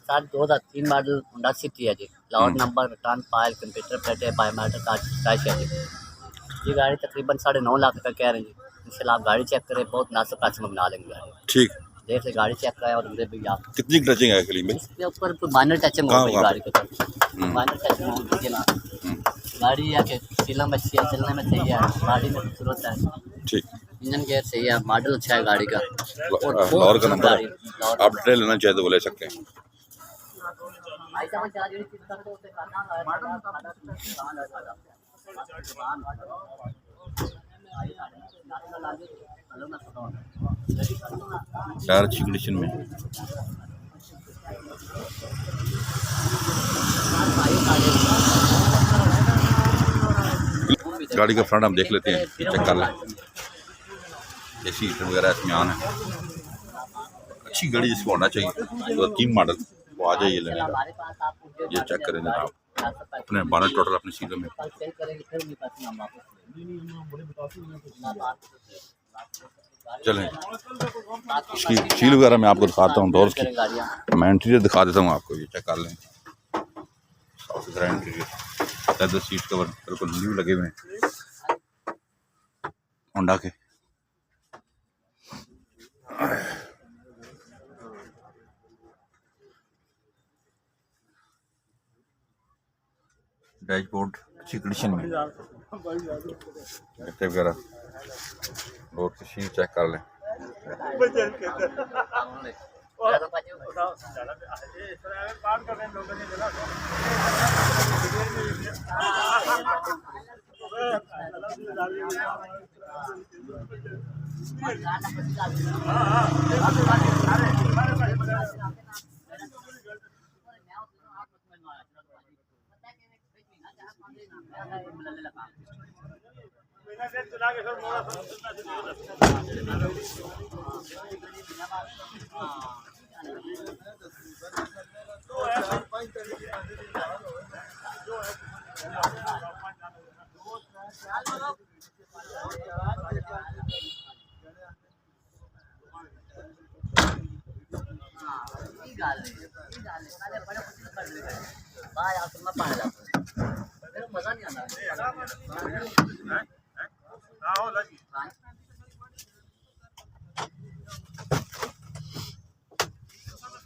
साल 2003 model Honda City है जी। Lahore number, return file, computer प्लेटें, बायोमेट्रिक कार्ड है जी। ये गाड़ी तकरीबन 9.5 लाख का कह रहे हैं जी। इंशाल्लाह आप गाड़ी चेक करें, बहुत मुनासिब प्राइस में बना लेंगे गाड़ी। ठीक, देख ले गाड़ी चेक कराएं और मुझे भी आप कितनी टचिंग है गली में? इसके ऊपर कोई माइनर टचिंग हो गई गाड़ी के ऊपर, माइनर टचिंग हो गई ना। गाड़ी या के सीलम अच्छी है, चलने में सही है, गाड़ी में खूबसूरत है। ठीक, इंजन गेयर सही है, मॉडल अच्छा है गाड़ी का। लाहौर का नंबर है, आप डिटेल लेना चाहे तो वो ले सकते हैं। टायर अच्छी कंडीशन में। गाड़ी का फ्रंट हम देख लेते हैं, चेक कर लें। एसी हीटर वगैरह इसमें ऑन है। अच्छी गाड़ी जिसको होना चाहिए, 2003 मॉडल वो आ जाइए लेने का। ये चेक करें जनाब, अपने 12 टोटल अपने सीटों में। चलें, इसकी सील वगैरह मैं आपको दिखाता हूँ, डोर्स की मैं इंटीरियर दिखा देता हूँ आपको। ये चेक कर लें, साफ सुथरा इंटीरियर, लेदर सीट कवर बिल्कुल न्यू लगे हुए हैं होंडा के। डैशबोर्ड अच्छी कंडीशन में, वगैरह डोर की सील चेक कर लें।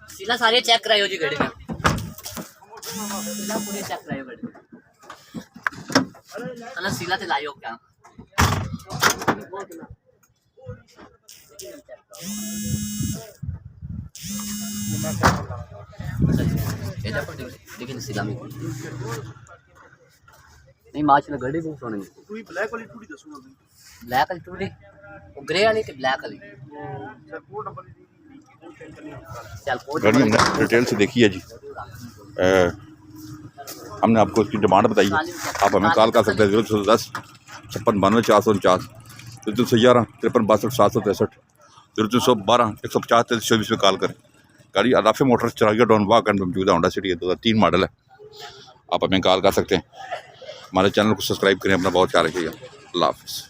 सीला सारी चेक कराई हो जी गाड़ी में, सीला पूरी चेक कराई हो गाड़ी में। चलो सीला ते लाइयो क्या लेकिन सीला में नहीं माच में गाड़ी बहुत सोनी पूरी ब्लैक वाली टूटी दसो, ब्लैक वाली टूटी वो ग्रे वाली कि ब्लैक वाली गाड़ी हमने डिटेल से देखी है जी। हमने आपको उसकी डिमांड बताई है, आप हमें कॉल कर सकते हैं 010 56 92 449, 011 53 62 763, 012 150 23 में कॉल करें। गाड़ी अदाफ़े मोटर्स चरागिया डॉन वाक एंड मौजूदा होंडा सिटी है, 2003 मॉडल है। आप हमें कॉल कर सकते हैं। हमारे चैनल को सब्सक्राइब करें, अपना बहुत ख्याल रखिएगा। अल्लाह हाफ़िज़।